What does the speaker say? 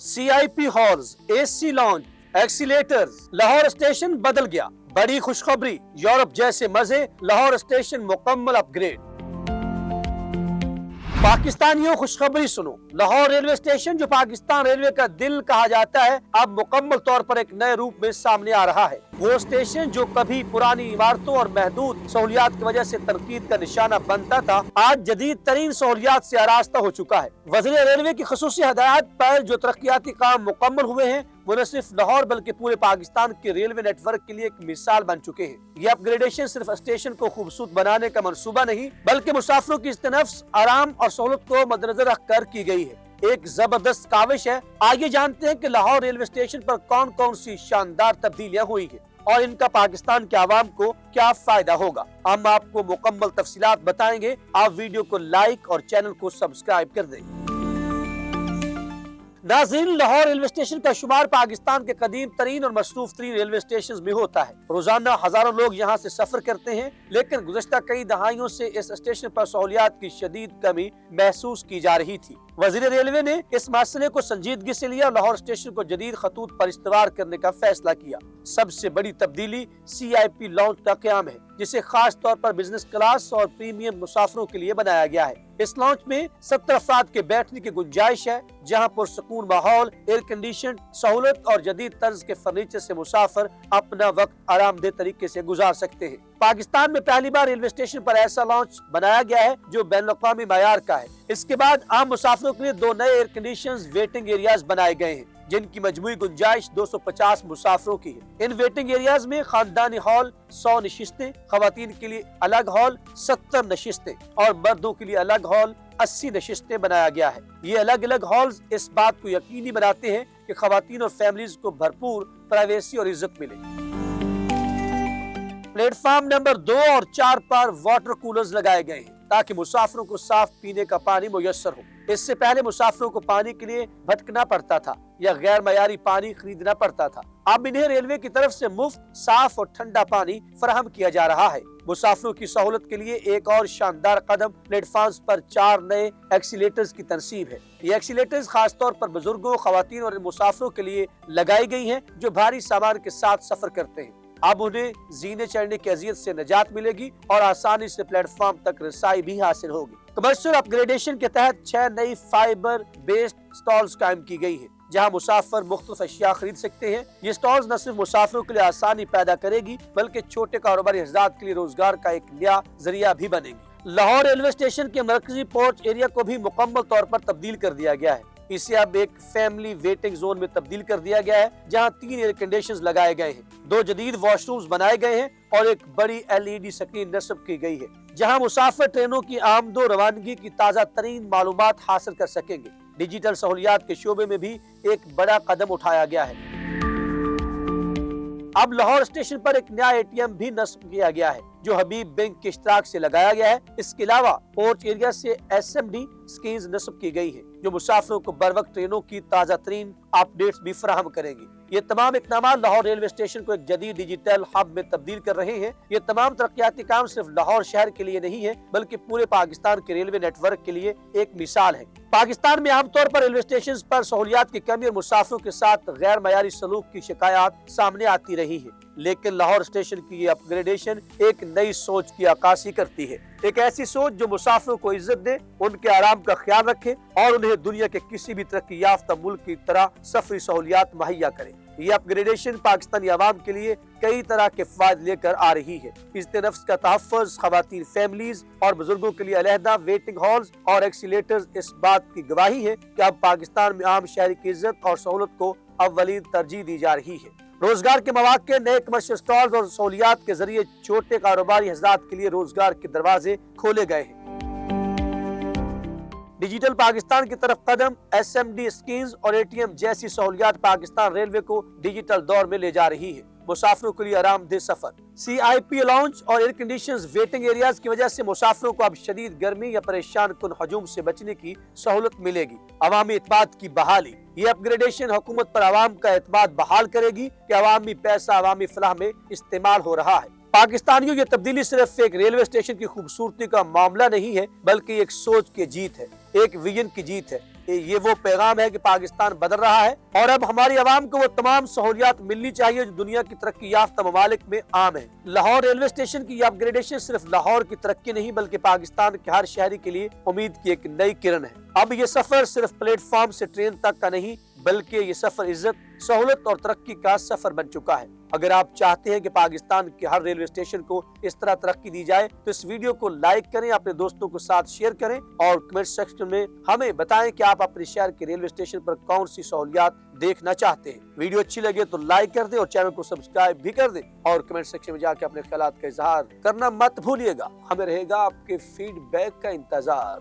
CIP halls, AC lounge, escalators, Lahore station बदल गया। बड़ी खुशखबरी, यूरोप जैसे मजे, लाहौर स्टेशन मुकम्मल अपग्रेड। पाकिस्तानियों खुशखबरी सुनो, लाहौर रेलवे स्टेशन जो पाकिस्तान रेलवे का दिल कहा जाता है, अब मुकम्मल तौर पर एक नए रूप में सामने आ रहा है। वो स्टेशन जो कभी पुरानी इमारतों और महदूद सहूलियात की वजह से तनकीद का निशाना बनता था, आज जदीद तरीन सहूलियात से आरास्ता हो चुका है। वज़ीर रेलवे की खुसूसी हदायत पर जो तरक्याती काम मुकम्मल हुए हैं, वो न सिर्फ लाहौर बल्कि पूरे पाकिस्तान के रेलवे नेटवर्क के लिए एक मिसाल बन चुके हैं। ये अपग्रेडेशन सिर्फ स्टेशन को खूबसूरत बनाने का मंसूबा नहीं, बल्कि मुसाफिरों की इस्तनफ्स, आराम और सहूलत को मद्देनजर रखकर की गई है। एक जबरदस्त काविश है। आइए जानते हैं कि लाहौर रेलवे स्टेशन पर कौन कौन सी शानदार तब्दीलियां हुई हैं और इनका पाकिस्तान के आवाम को क्या फायदा होगा। हम आपको मुकम्मल तफसीलात बताएंगे। आप वीडियो को लाइक और चैनल को सब्सक्राइब कर दें। नाज़रीन, लाहौर रेलवे स्टेशन का शुमार पाकिस्तान के कदीम तरीन और मसरूफ तरीन रेलवे स्टेशन में होता है। रोजाना हजारों लोग यहाँ से सफर करते हैं, लेकिन गुज़श्ता कई दहाइयों से इस स्टेशन पर सहूलियात की शदीद कमी महसूस की जा रही थी। वज़ीर रेलवे ने इस मसले को संजीदगी से लिया और लाहौर स्टेशन को जदीद खतूत पर इस्तेमाल करने का फैसला किया। सबसे बड़ी तब्दीली CIP लॉन्च का क़याम है, जिसे खास तौर पर बिजनेस क्लास और प्रीमियम मुसाफिरों के लिए बनाया गया है। इस लॉन्च में 70 अफराद के बैठने की गुंजाइश है, जहां पुरसकून माहौल, एयर कंडीशन सहूलत और जदीद तर्ज के फर्नीचर से मुसाफिर अपना वक्त आरामदेह तरीके से गुजार सकते हैं। पाकिस्तान में पहली बार रेलवे स्टेशन पर ऐसा लॉन्च बनाया गया है जो बैनुल-अक़वामी मयार का है। इसके बाद आम मुसाफिरों के लिए 2 नए एयर कंडीशन वेटिंग एरियाज बनाए गए हैं, जिनकी मजमूई गुंजाइश 250 मुसाफिरों की है। इन वेटिंग एरियाज में खानदानी हॉल 100 नशिस्तें, खवातीन के लिए अलग हॉल 70 नशिस्तें और मर्दों के लिए अलग हॉल 80 नशिस्तें बनाया गया है। ये अलग अलग हॉल्स इस बात को यकीनी बनाते हैं कि खवातीन और फैमिलीज को भरपूर प्राइवेसी और इज्जत मिले। प्लेटफॉर्म नंबर 2 और 4 पर वाटर कूलर्स लगाए गए हैं, ताकि मुसाफिरों को साफ पीने का पानी मुयस्सर हो। इससे पहले मुसाफिरों को पानी के लिए भटकना पड़ता था या गैर मयारी पानी खरीदना पड़ता था। अब इन्हें रेलवे की तरफ से मुफ्त, साफ और ठंडा पानी फराहम किया जा रहा है। मुसाफिरों की सहूलत के लिए एक और शानदार कदम प्लेटफॉर्म्स पर 4 नए एक्सीलेटर्स की तनसीब है। ये एक्सीलेटर्स खास तौर पर बुजुर्गों, खवातीन और मुसाफिरों के लिए लगाई गई हैं जो भारी सामान के साथ सफर करते हैं। अब उन्हें जीने चढ़ने की अजियत से निजात मिलेगी और आसानी से प्लेटफॉर्म तक रसाई भी हासिल होगी। कमर्शियल अपग्रेडेशन के तहत 6 नई फाइबर बेस्ड स्टॉल्स कायम की गई है, जहां मुसाफिर मुख्तलिफ अशिया खरीद सकते हैं। ये स्टॉल्स न सिर्फ मुसाफिरों के लिए आसानी पैदा करेगी, बल्कि छोटे कारोबारी हज़रात के लिए रोजगार का एक नया जरिया भी बनेगी। लाहौर रेलवे स्टेशन के मरकजी पोर्च एरिया को भी मुकम्मल तौर पर तब्दील कर दिया गया है। इसे अब एक फैमिली वेटिंग जोन में तब्दील कर दिया गया है, जहां 3 एयर कंडीशंस लगाए गए हैं, 2 जदीद वॉशरूम्स बनाए गए हैं और एक बड़ी LED स्क्रीन नस्ब की गई है, जहां मुसाफिर ट्रेनों की आमदो रवानगी की ताज़ा तरीन मालूमात हासिल कर सकेंगे। डिजिटल सहूलियात के शोबे में भी एक बड़ा कदम उठाया गया है। अब लाहौर स्टेशन पर एक नया ATM भी नस्ब किया गया है, जो हबीब बैंक के इश्तराक से लगाया गया है। इसके अलावा पोर्च एरिया से SMD स्कीम्स नस्ब की गई है, जो मुसाफिरों को बर वक्त ट्रेनों की ताज़ा तरीन अपडेट्स भी फराहम करेंगी। ये तमाम इक़दाम लाहौर रेलवे स्टेशन को एक जदीद डिजिटल हब में तब्दील कर रहे हैं। ये तमाम तरक्याती काम सिर्फ लाहौर शहर के लिए नहीं है, बल्कि पूरे पाकिस्तान के रेलवे नेटवर्क के लिए एक मिसाल है। पाकिस्तान में आमतौर पर रेलवे स्टेशन पर सहूलियात की कमी और मुसाफिरों के साथ गैर मयारी सलूक की शिकायत सामने आती रही है, लेकिन लाहौर स्टेशन की ये अपग्रेडेशन एक नई सोच की अक्कासी करती है। एक ऐसी सोच जो मुसाफिरों को इज्जत दे, उनके आराम का ख्याल रखे और उन्हें दुनिया के किसी भी तरक्की याफ्ता मुल्क की तरह सफरी सहूलियात मुहैया करे। ये अपग्रेडेशन पाकिस्तानी आवाम के लिए कई तरह के फायदे लेकर आ रही है। इज्जत नफ्स का तहफ़्फ़ुज़, खवातीन फैमिलीज और बुजुर्गों के लिए अलहदा वेटिंग हॉल्स और एक्सीलेटर्स इस बात की गवाही है कि अब पाकिस्तान में आम शहरी की इज्जत और सहूलत को अव्वलीन तरजीह दी जा रही है। रोजगार के मौके, नए कमर्शियल स्टॉल्स और सहूलियात के जरिए छोटे कारोबारी हज़रात के लिए रोजगार के दरवाजे खोले गए हैं। डिजिटल पाकिस्तान की तरफ कदम, SMD स्कीम्स और ATM जैसी सहूलियात पाकिस्तान रेलवे को डिजिटल दौर में ले जा रही है। मुसाफिरों के लिए आरामदेह सफर, CIP लॉन्च और एयर कंडीशंस वेटिंग एरियाज की वजह से मुसाफिरों को अब शदीद गर्मी या परेशान कुन हजूम से बचने की सहूलत मिलेगी। अवामी एतमाद की बहाली, ये अपग्रेडेशन हुकूमत पर आवाम का एतमाद बहाल करेगी कि अवामी पैसा अवामी फलाह में इस्तेमाल हो रहा है। पाकिस्तानियों ये तब्दीली सिर्फ एक रेलवे स्टेशन की खूबसूरती का मामला नहीं है, बल्कि एक सोच की जीत है, एक विजन की जीत है। ये वो पैगाम है कि पाकिस्तान बदल रहा है और अब हमारी आवाम को वो तमाम सहूलियात मिलनी चाहिए जो दुनिया की तरक्की याफ्ता ममालिक में आम है। लाहौर रेलवे स्टेशन की अपग्रेडेशन सिर्फ लाहौर की तरक्की नहीं बल्कि पाकिस्तान के हर शहरी के लिए उम्मीद की एक नई किरण है। अब ये सफर सिर्फ प्लेटफॉर्म से ट्रेन तक का नहीं बल्कि ये सफर इज्जत, सहूलत और तरक्की का सफर बन चुका है। अगर आप चाहते हैं कि पाकिस्तान के हर रेलवे स्टेशन को इस तरह तरक्की दी जाए तो इस वीडियो को लाइक करें, अपने दोस्तों के साथ शेयर करें और कमेंट सेक्शन में हमें बताएं कि आप अपने शहर के रेलवे स्टेशन पर कौन सी सहूलियात देखना चाहते हैं। वीडियो अच्छी लगे तो लाइक कर दें और चैनल को सब्सक्राइब भी कर दें और कमेंट सेक्शन में जाकर अपने ख्यालात का इजहार करना मत भूलिएगा। हमें रहेगा आपके फीडबैक का इंतजार।